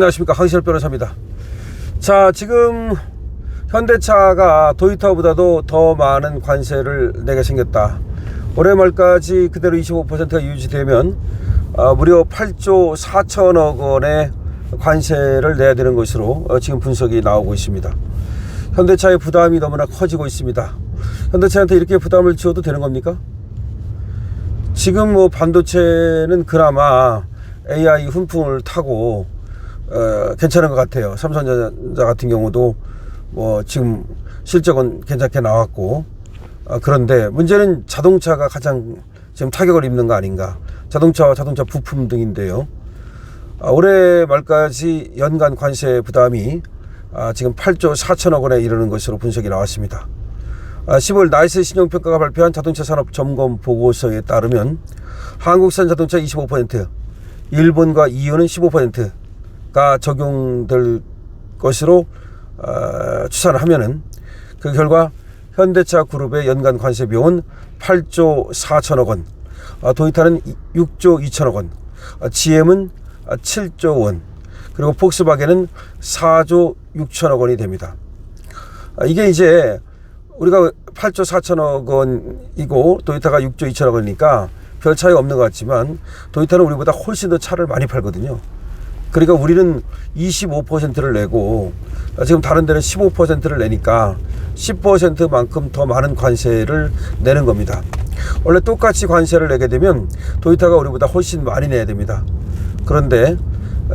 안녕하십니까, 황시열 변호사입니다. 자, 지금 현대차가 도요타보다도 더 많은 관세를 내게 생겼다. 올해 말까지 그대로 25%가 유지되면 무려 8조 4천억 원의 관세를 내야 되는 것으로 지금 분석이 나오고 있습니다. 현대차의 부담이 너무나 커지고 있습니다. 현대차한테 이렇게 부담을 지어도 되는 겁니까? 지금 뭐 반도체는 그나마 AI 훈풍을 타고 괜찮은 것 같아요. 삼성전자 같은 경우도 뭐 지금 실적은 괜찮게 나왔고, 그런데 문제는 자동차가 가장 지금 타격을 입는 거 아닌가. 자동차와 자동차 부품 등인데요. 올해 말까지 연간 관세 부담이 지금 8조 4천억 원에 이르는 것으로 분석이 나왔습니다. 10월 나이스 신용평가가 발표한 자동차 산업 점검 보고서에 따르면 한국산 자동차 25%, 일본과 EU는 15%가 적용될 것으로 추산을 하면은 그 결과 현대차 그룹의 연간 관세 비용은 8조 4천억 원, 도요타는 6조 2천억 원, GM은 7조 원, 그리고 폭스바겐은 4조 6천억 원이 됩니다. 이게 이제 우리가 8조 4천억 원이고 도요타가 6조 2천억 원이니까 별 차이가 없는 것 같지만 도요타는 우리보다 훨씬 더 차를 많이 팔거든요. 그러니까 우리는 25%를 내고 지금 다른 데는 15%를 내니까 10%만큼 더 많은 관세를 내는 겁니다. 원래 똑같이 관세를 내게 되면 도요타가 우리보다 훨씬 많이 내야 됩니다. 그런데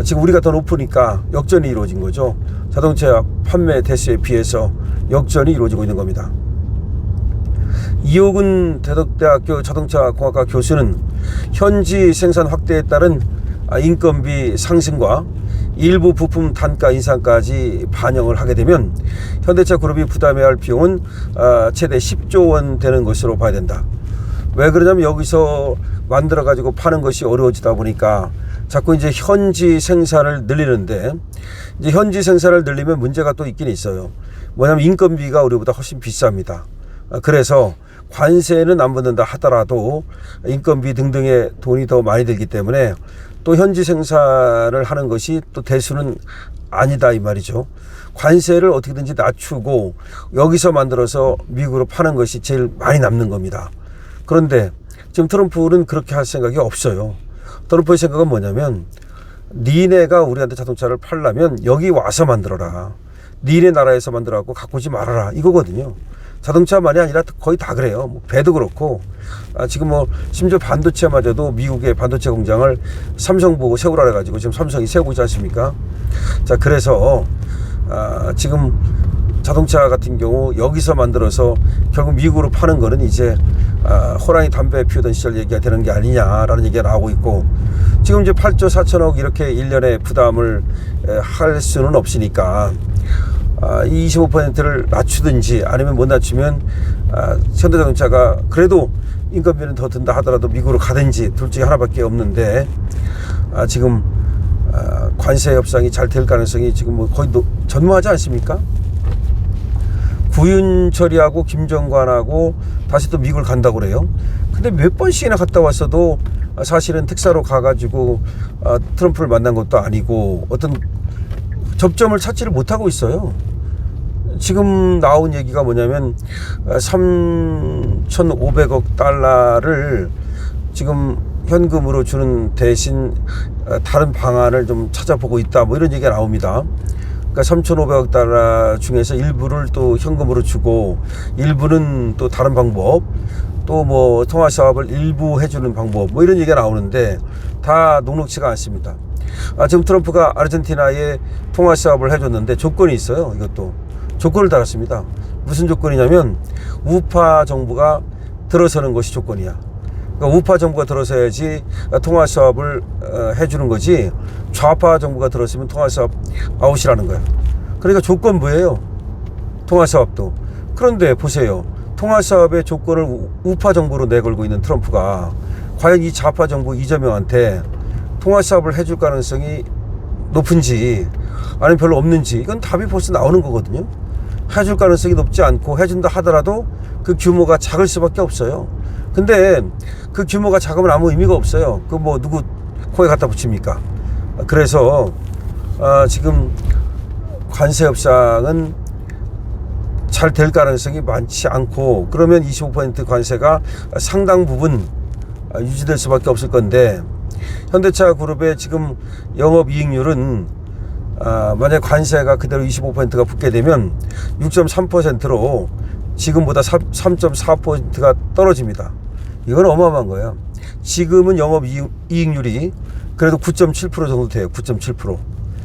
지금 우리가 더 높으니까 역전이 이루어진 거죠. 자동차 판매 대수에 비해서 역전이 이루어지고 있는 겁니다. 이호근 대덕대학교 자동차공학과 교수는 현지 생산 확대에 따른 인건비 상승과 일부 부품 단가 인상까지 반영을 하게 되면 현대차 그룹이 부담해야 할 비용은 최대 10조 원 되는 것으로 봐야 된다. 왜 그러냐면 여기서 만들어 가지고 파는 것이 어려워지다 보니까 자꾸 이제 현지 생산을 늘리는데, 이제 현지 생산을 늘리면 문제가 또 있긴 있어요. 뭐냐면 인건비가 우리보다 훨씬 비쌉니다. 그래서 관세는 안 붙는다 하더라도 인건비 등등의 돈이 더 많이 들기 때문에 또 현지 생산을 하는 것이 또 대수는 아니다 이 말이죠. 관세를 어떻게든지 낮추고 여기서 만들어서 미국으로 파는 것이 제일 많이 남는 겁니다. 그런데 지금 트럼프는 그렇게 할 생각이 없어요. 트럼프의 생각은 뭐냐면, 니네가 우리한테 자동차를 팔려면 여기 와서 만들어라. 니네 나라에서 만들어갖고 갖고 오지 말아라, 이거거든요. 자동차만이 아니라 거의 다 그래요. 뭐 배도 그렇고, 지금 뭐 심지어 반도체마저도 미국의 반도체 공장을 삼성 보고 세우라 해가지고 지금 삼성이 세우고 있지 않습니까? 자, 그래서 지금 자동차 같은 경우 여기서 만들어서 결국 미국으로 파는 거는 이제 호랑이 담배 피우던 시절 얘기가 되는 게 아니냐라는 얘기가 나오고 있고, 지금 이제 8조 4천억 이렇게 1년에 부담을 할 수는 없으니까 이 25%를 낮추든지 아니면 못 낮추면 현대자동차가 그래도 인건비는 더 든다 하더라도 미국으로 가든지 둘 중에 하나밖에 없는데, 지금 관세 협상이 잘 될 가능성이 지금 뭐 거의 전무하지 않습니까? 구윤철이하고 김정관하고 다시 또 미국을 간다고 그래요. 근데 몇 번씩이나 갔다 왔어도 사실은 특사로 가가지고 트럼프를 만난 것도 아니고 어떤 접점을 찾지를 못하고 있어요. 지금 나온 얘기가 뭐냐면 3,500억 달러를 지금 현금으로 주는 대신 다른 방안을 좀 찾아보고 있다, 뭐 이런 얘기가 나옵니다. 그러니까 3,500억 달러 중에서 일부를 또 현금으로 주고 일부는 또 다른 방법, 또 뭐 통화 사업을 일부 해주는 방법, 뭐 이런 얘기가 나오는데 다 녹록치가 않습니다. 지금 트럼프가 아르헨티나에 통화 사업을 해줬는데 조건이 있어요. 이것도 조건을 달았습니다. 무슨 조건이냐면 우파 정부가 들어서는 것이 조건이야. 그러니까 우파 정부가 들어서야지 통화 사업을 해주는 거지, 좌파 정부가 들어서면 통화 사업 아웃이라는 거야. 그러니까 조건부예요, 통화 사업도. 그런데 보세요, 통화 사업의 조건을 우파 정부로 내걸고 있는 트럼프가 과연 이 좌파 정부 이재명한테 통화 사업을 해줄 가능성이 높은지 아니면 별로 없는지, 이건 답이 벌써 나오는 거거든요. 해줄 가능성이 높지 않고, 해준다 하더라도 그 규모가 작을 수밖에 없어요. 근데 그 규모가 작으면 아무 의미가 없어요. 그 뭐 누구 코에 갖다 붙입니까? 그래서 지금 관세 협상은 잘 될 가능성이 많지 않고, 그러면 25% 관세가 상당 부분 유지될 수밖에 없을 건데, 현대차 그룹의 지금 영업이익률은 만약 관세가 그대로 25%가 붙게 되면 6.3%로 지금보다 3.4%가 떨어집니다. 이건 어마어마한 거예요. 지금은 영업이익률이 그래도 9.7% 정도 돼요. 9.7%.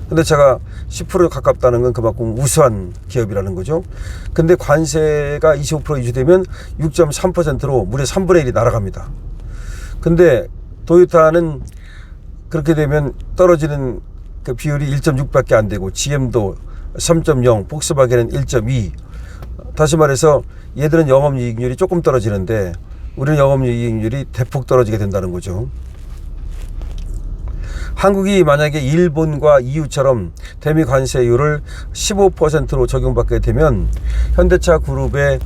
현대차가 10% 가깝다는 건 그만큼 우수한 기업이라는 거죠. 근데 관세가 25% 유지되면 6.3%로 무려 3분의 1이 날아갑니다. 근데 도요타는 그렇게 되면 떨어지는 그 비율이 1.6밖에 안 되고, GM도 3.0, 폭스바겐은 1.2. 다시 말해서 얘들은 영업이익률이 조금 떨어지는데 우리는 영업이익률이 대폭 떨어지게 된다는 거죠. 한국이 만약에 일본과 EU처럼 대미 관세율을 15%로 적용받게 되면 현대차 그룹의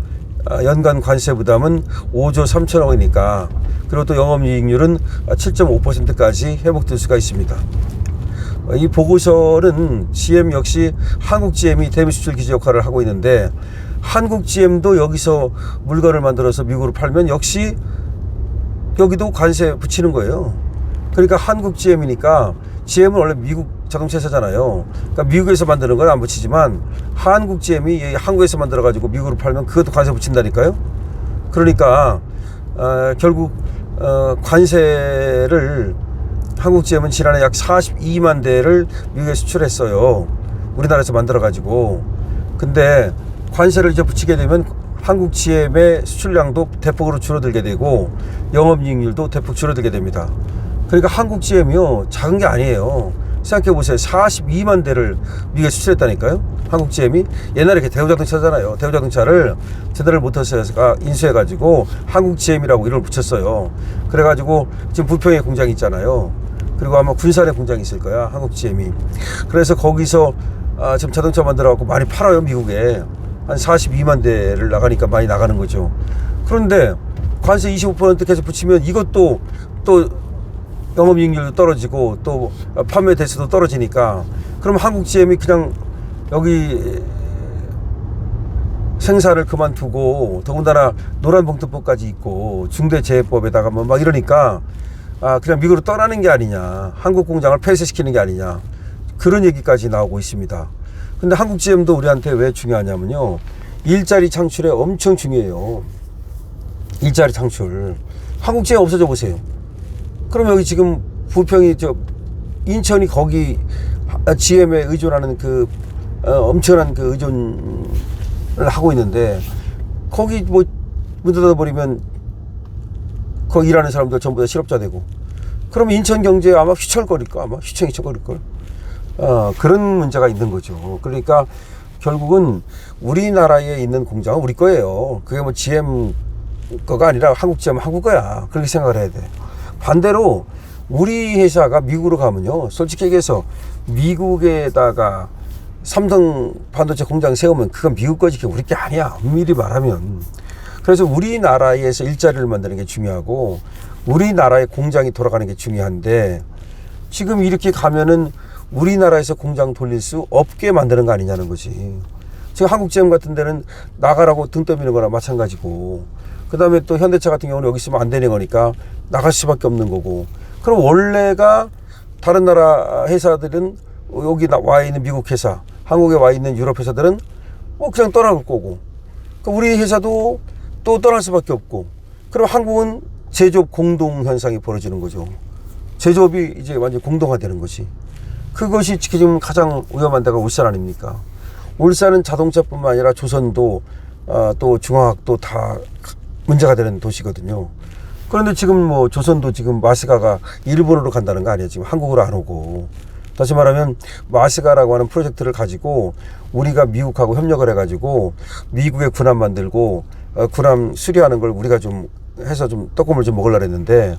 연간 관세 부담은 5조 3천억 원이니까, 그리고 또 영업이익률은 7.5%까지 회복될 수가 있습니다. 이 보고서는 GM 역시 한국 GM이 대미 수출 기지 역할을 하고 있는데, 한국 GM도 여기서 물건을 만들어서 미국으로 팔면 역시 여기도 관세 붙이는 거예요. 그러니까 한국 GM이니까, GM은 원래 미국 자동차 회사잖아요. 그러니까 미국에서 만드는 건 안 붙이지만 한국 GM이 한국에서 만들어 가지고 미국으로 팔면 그것도 관세 붙인다니까요. 그러니까 결국 관세를 한국 GM은 지난해 약 42만 대를 미국에 수출했어요. 우리나라에서 만들어 가지고. 근데 관세를 이제 붙이게 되면 한국 GM의 수출량도 대폭으로 줄어들게 되고 영업이익률도 대폭 줄어들게 됩니다. 그러니까 한국 GM이요, 작은 게 아니에요. 생각해 보세요. 42만 대를 미국에 수출했다니까요. 한국 GM이. 옛날에 대우자동차잖아요. 대우자동차를 제대로 모터스가 인수해가지고 한국 GM이라고 이름을 붙였어요. 그래가지고 지금 부평에 공장이 있잖아요. 그리고 아마 군산에 공장이 있을 거야, 한국 GM이. 그래서 거기서 지금 자동차 만들어갖고 많이 팔아요, 미국에. 한 42만 대를 나가니까 많이 나가는 거죠. 그런데 관세 25% 계속 붙이면 이것도 또 영업이익률도 떨어지고 또 판매 대수도 떨어지니까, 그럼 한국 GM이 그냥 여기 생산을 그만두고, 더군다나 노란봉투법까지 있고 중대재해법에다가 막 이러니까 그냥 미국으로 떠나는 게 아니냐, 한국 공장을 폐쇄시키는 게 아니냐, 그런 얘기까지 나오고 있습니다. 근데 한국 GM도 우리한테 왜 중요하냐면요, 일자리 창출에 엄청 중요해요. 일자리 창출. 한국 GM 없어져 보세요. 그럼 여기 지금 부평이 인천이 거기 GM에 의존하는 그 엄청난 그 의존을 하고 있는데, 거기 뭐 문 닫아버리면 거기 일하는 사람들 전부 다 실업자 되고, 그러면 인천 경제 아마 휘청거릴까, 아마 휘청거릴걸. 그런 문제가 있는 거죠. 그러니까 결국은 우리나라에 있는 공장은 우리 거예요. 그게 뭐 GM 거가 아니라 한국 GM 한국 거야. 그렇게 생각을 해야 돼. 반대로 우리 회사가 미국으로 가면요, 솔직히 얘기해서 미국에다가 삼성 반도체 공장 세우면 그건 미국 거지, 우리 게 아니야, 엄밀히 말하면. 그래서 우리나라에서 일자리를 만드는 게 중요하고 우리나라의 공장이 돌아가는 게 중요한데, 지금 이렇게 가면은 우리나라에서 공장 돌릴 수 없게 만드는 거 아니냐는 거지. 지금 한국 GM 같은 데는 나가라고 등 떠미는 거나 마찬가지고, 그 다음에 또 현대차 같은 경우는 여기 있으면 안 되는 거니까 나갈 수밖에 없는 거고, 그럼 원래가 다른 나라 회사들은 여기 와 있는 미국 회사, 한국에 와 있는 유럽 회사들은 뭐 그냥 떠나갈 거고, 그러니까 우리 회사도 또 떠날 수밖에 없고, 그럼 한국은 제조업 공동 현상이 벌어지는 거죠. 제조업이 이제 완전 공동화되는 거지. 그것이 지금 가장 위험한 데가 울산 아닙니까? 울산은 자동차뿐만 아니라 조선도 또 중화학도 다 문제가 되는 도시거든요. 그런데 지금 뭐 조선도 지금 마스가가 일본으로 간다는 거 아니에요? 지금 한국으로 안 오고. 다시 말하면 마스가라고 하는 프로젝트를 가지고 우리가 미국하고 협력을 해가지고 미국의 군함 만들고 군함 수리하는 걸 우리가 좀 해서 좀 떡국물 좀 먹으려고 했는데,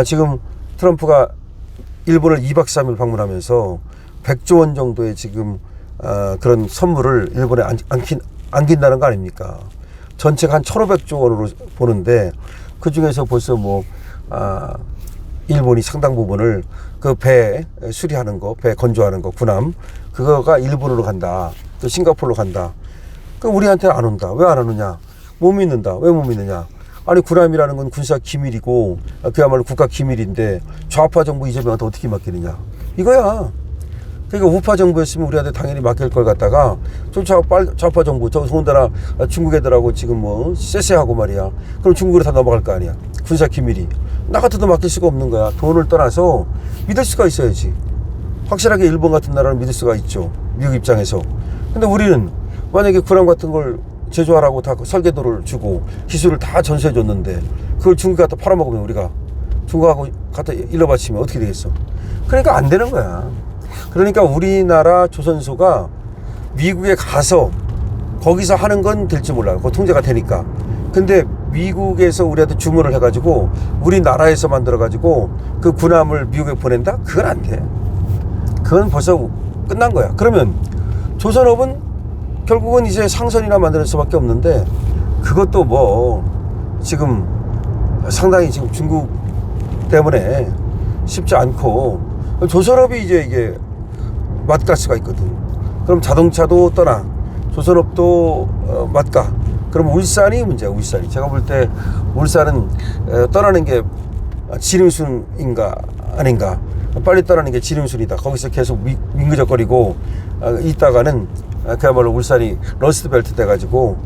지금 트럼프가 일본을 2박 3일 방문하면서 100조 원 정도의 지금 그런 선물을 일본에 안긴다는 거 아닙니까? 전체가 한 1,500조 원으로 보는데, 그 중에서 벌써 뭐 일본이 상당 부분을 그 배 수리하는 거, 배 건조하는 거, 군함 그거가 일본으로 간다. 또 싱가포르로 간다. 그럼 우리한테는 안 온다. 왜 안 오느냐? 못 믿는다. 왜 못 믿느냐? 아니 군함이라는 건 군사 기밀이고 그야말로 국가 기밀인데 좌파 정부 이재명한테 어떻게 맡기느냐? 이거야. 그러니까 우파 정부였으면 우리한테 당연히 맡길 걸 갖다가 좀 좌파 정부, 저 더군다나 중국 애들하고 지금 뭐 쎄쎄하고 말이야. 그럼 중국으로 다 넘어갈 거 아니야. 군사 기밀이. 나 같아도 맡길 수가 없는 거야. 돈을 떠나서 믿을 수가 있어야지. 확실하게 일본 같은 나라는 믿을 수가 있죠. 미국 입장에서. 근데 우리는 만약에 군함 같은 걸 제조하라고 다 설계도를 주고 기술을 다 전수해 줬는데 그걸 중국에 갖다 팔아먹으면 우리가 중국하고 갖다 일러 바치면 어떻게 되겠어? 그러니까 안 되는 거야. 그러니까 우리나라 조선소가 미국에 가서 거기서 하는 건 될지 몰라요. 그 통제가 되니까. 근데 미국에서 우리한테 주문을 해가지고 우리나라에서 만들어가지고 그 군함을 미국에 보낸다? 그건 안 돼. 그건 벌써 끝난 거야. 그러면 조선업은 결국은 이제 상선이나 만들 수밖에 없는데 그것도 뭐 지금 상당히 지금 중국 때문에 쉽지 않고 조선업이 이제 이게 맛가스가 있거든. 그럼 자동차도 떠나 조선업도 맛가. 그럼 울산이 문제야. 울산이. 제가 볼 때 울산은 떠나는 게 지름순인가 아닌가. 빨리 떠나는 게 지름순이다. 거기서 계속 민그적거리고 있다가는 그야말로 울산이 러스트벨트 돼가지고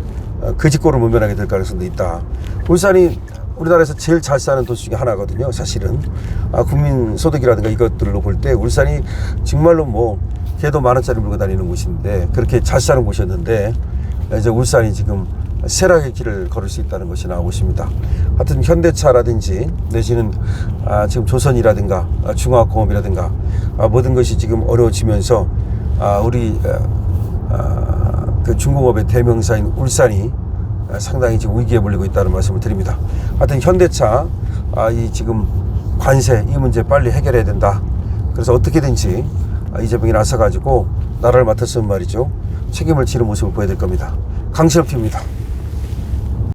거짓골을 문면하게 될 가능성도 있다. 울산이 우리나라에서 제일 잘 사는 도시 중에 하나거든요. 사실은 국민 소득이라든가 이것들로 볼 때 울산이 정말로 뭐 걔도 만 원짜리 물고 다니는 곳인데 그렇게 잘 사는 곳이었는데 이제 울산이 지금 쇠락의 길을 걸을 수 있다는 것이 나오고 있습니다. 하여튼 현대차라든지 내지는 지금 조선이라든가 중화공업이라든가 모든 것이 지금 어려워지면서 우리 그 중공업의 대명사인 울산이 상당히 지금 위기에 몰리고 있다는 말씀을 드립니다. 하여튼 현대차 이 지금 관세 이 문제 빨리 해결해야 된다. 그래서 어떻게든지 이재명이 나서가지고 나라를 맡았으면 말이죠 책임을 지는 모습을 보여야 될 겁니다. 강신업 TV입니다.